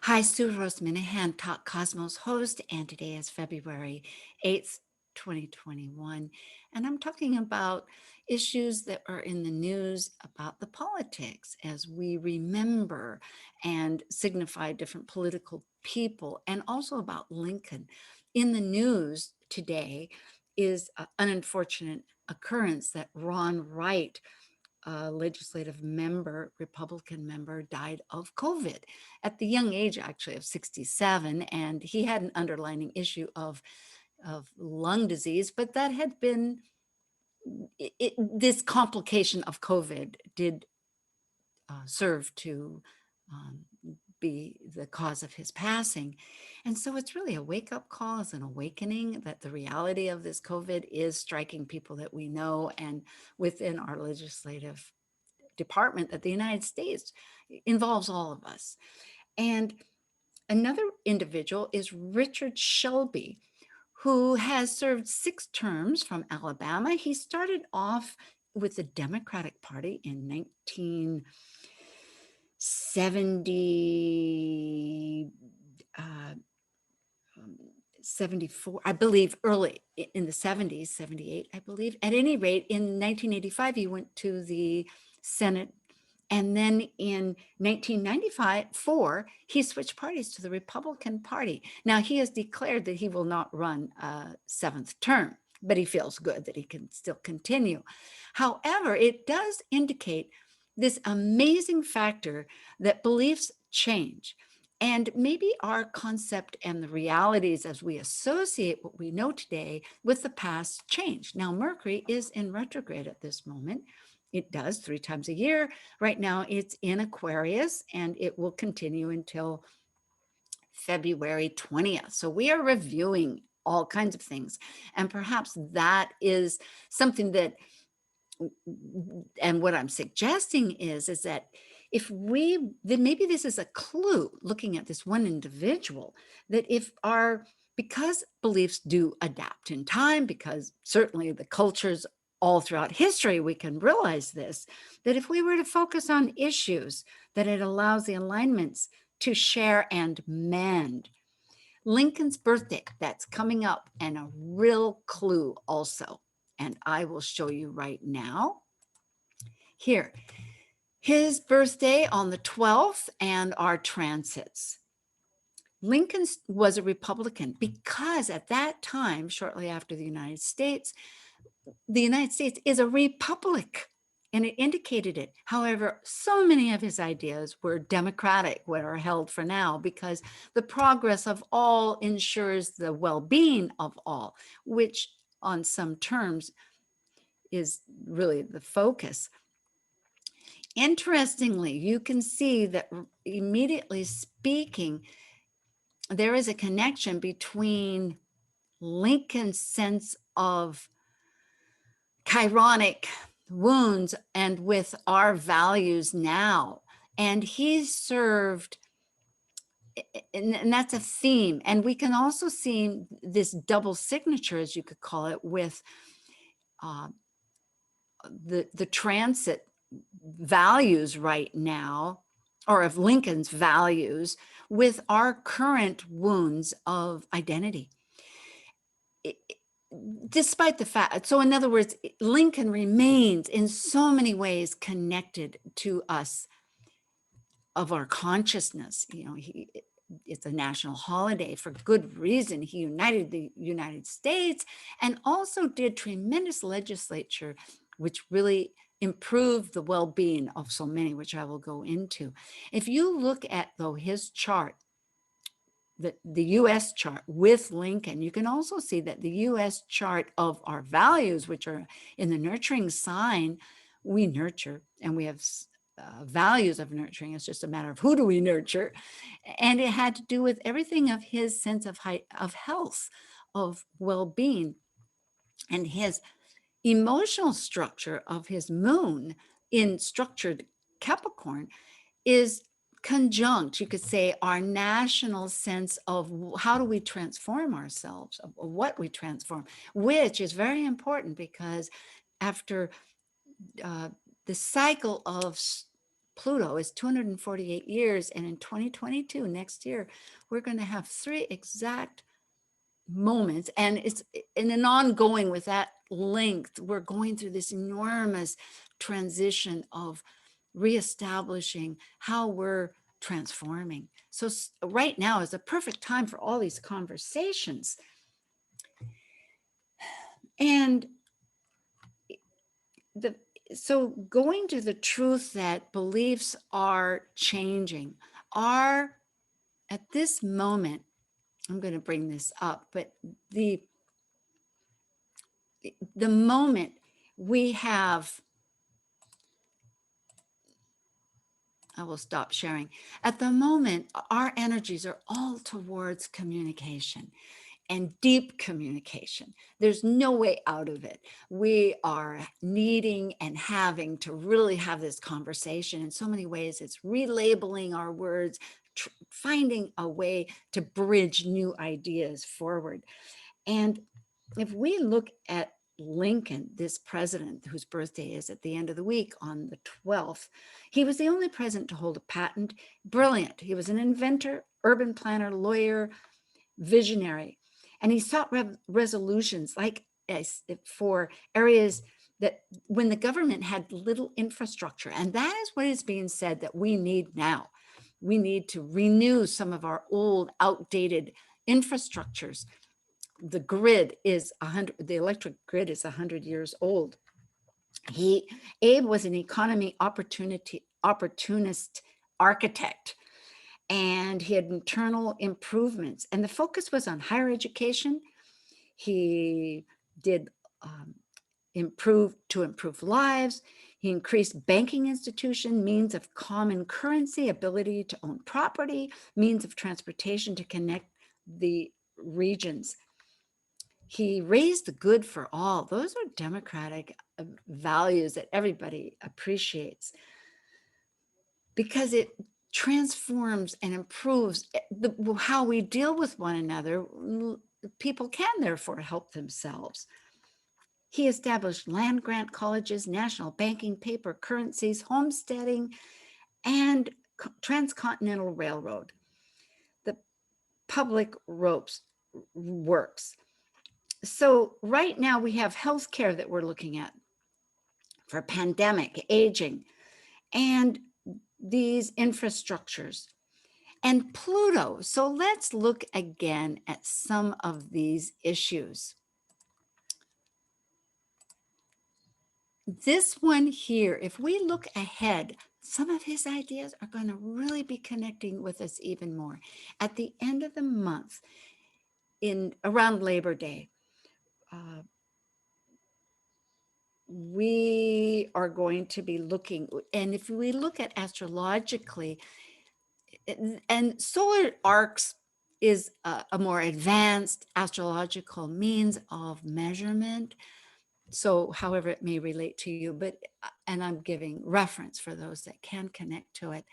Hi, Sue Rose Minahan, Talk Cosmos host, and today is February 8th, 2021. And I'm talking about issues that are in the news about the politics as we remember and signify different political people, and also about Lincoln. In the news today is an unfortunate occurrence that Ron Wright, legislative member, Republican member, died of COVID at the young age, actually, of 67. And he had an underlying issue of lung disease, but that had been, this complication of COVID did serve to um, be the cause of his passing. And so it's really a wake-up call, it's an awakening that the reality of this COVID is striking people that we know and within our legislative department, that the United States involves all of us. And another individual is Richard Shelby, who has served 6 terms from Alabama. He started off with the Democratic Party in 1970, 74, I believe, early in the 70s, 78, I believe. At any rate, in 1985, he went to the Senate. And then in 1994, he switched parties to the Republican Party. Now, he has declared that he will not run a 7th term, but he feels good that he can still continue. However, it does indicate this amazing factor that beliefs change. And maybe our concept and the realities as we associate what we know today with the past change. Now, Mercury is in retrograde at this moment. It does 3 times a year. Right now, it's in Aquarius, and it will continue until February 20th. So we are reviewing all kinds of things. And perhaps that is something that, and what I'm suggesting is that if we, then maybe this is a clue looking at this one individual, that if our, because beliefs do adapt in time, because certainly the cultures all throughout history, we can realize this, that if we were to focus on issues, that it allows the alignments to share and mend. Lincoln's birthday, that's coming up, and a real clue also. And I will show you right now. Here, his birthday on the 12th and our transits. Lincoln was a Republican because at that time, shortly after the United States is a republic, and it indicated it. However, so many of his ideas were democratic, what are held for now, because the progress of all ensures the well-being of all, which on some terms is really the focus. Interestingly, you can see that immediately speaking, there is a connection between Lincoln's sense of chironic wounds and with our values now. And he served, and that's a theme. And we can also see this double signature, as you could call it, with the transit values right now, or of Lincoln's values, with our current wounds of identity. Despite the fact, so in other words, Lincoln remains in so many ways connected to us of our consciousness. You know, it's a national holiday for good reason. He united the United States and also did tremendous legislature, which really improved the well-being of so many, which I will go into. If you look at, though, his chart, the U.S. chart with Lincoln, you can also see that the U.S. chart of our values, which are in the nurturing sign, we nurture, and we have values of nurturing. It's just a matter of who do we nurture. And it had to do with everything of his sense of health, of well-being, and his emotional structure of his moon in structured Capricorn is conjunct, you could say, our national sense of how do we transform ourselves, of what we transform, which is very important because after the cycle of Pluto is 248 years. And in 2022, next year, we're going to have 3 exact moments. And it's in an ongoing with that length. We're going through this enormous transition of reestablishing how we're transforming. So right now is a perfect time for all these conversations. And so going to the truth that beliefs are changing, are at this moment, I'm going to bring this up, but the moment we have, I will stop sharing. At the moment, our energies are all towards communication and deep communication. There's no way out of it. We are needing and having to really have this conversation in so many ways. It's relabeling our words, finding a way to bridge new ideas forward. And if we look at Lincoln, this president whose birthday is at the end of the week on the 12th, he was the only president to hold a patent. Brilliant. He was an inventor, urban planner, lawyer, visionary. And he sought resolutions like for areas that when the government had little infrastructure. And that is what is being said that we need now. We need to renew some of our old, outdated infrastructures. The grid is the electric grid is 100 years old. Abe was an economy opportunist architect, and he had internal improvements, and the focus was on higher education. He did improve lives. He increased banking institution, means of common currency, ability to own property, means of transportation to connect the regions. He raised the good for all. Those are democratic values that everybody appreciates because it transforms and improves how we deal with one another. People can therefore help themselves. He established land grant colleges, national banking, paper currencies, homesteading, and transcontinental railroad. The public works. So right now we have healthcare that we're looking at for pandemic, aging, and these infrastructures. And Pluto. So let's look again at some of these issues. This one here, if we look ahead, some of his ideas are going to really be connecting with us even more. At the end of the month, around Labor Day, we are going to be looking, and if we look at astrologically, and solar arcs is a more advanced astrological means of measurement. So however it may relate to you, and I'm giving reference for those that can connect to it.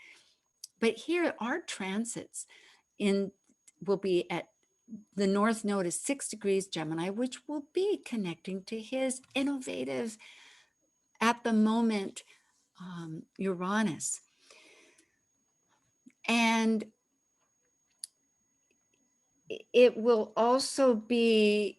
But here our transits will be at the North Node is 6 degrees Gemini, which will be connecting to his innovative, at the moment, Uranus. And it will also be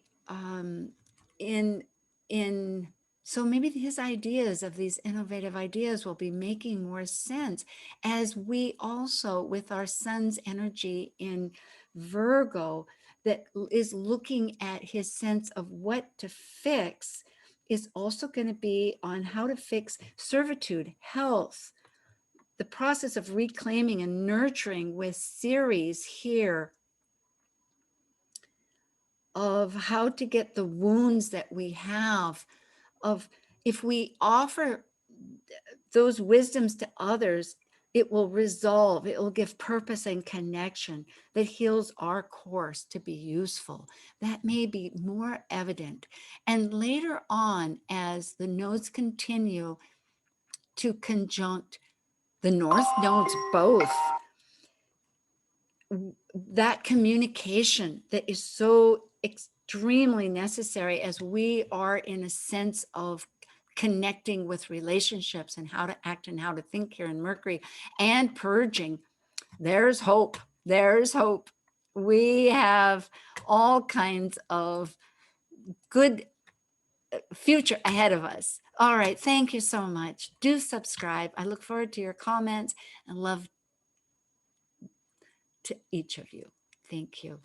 so maybe his ideas of these innovative ideas will be making more sense as we also, with our sun's energy in Virgo, that is looking at his sense of what to fix, is also going to be on how to fix servitude, health, the process of reclaiming and nurturing with Ceres here of how to get the wounds that we have, of if we offer those wisdoms to others, it will resolve, it will give purpose and connection that heals our course to be useful. That may be more evident. And later on, as the nodes continue to conjunct the North nodes both, that communication that is so extremely necessary as we are in a sense of connecting with relationships and how to act and how to think here in Mercury, and purging. There's hope. There's hope. We have all kinds of good future ahead of us. All right. Thank you so much. Do subscribe. I look forward to your comments and love to each of you. Thank you.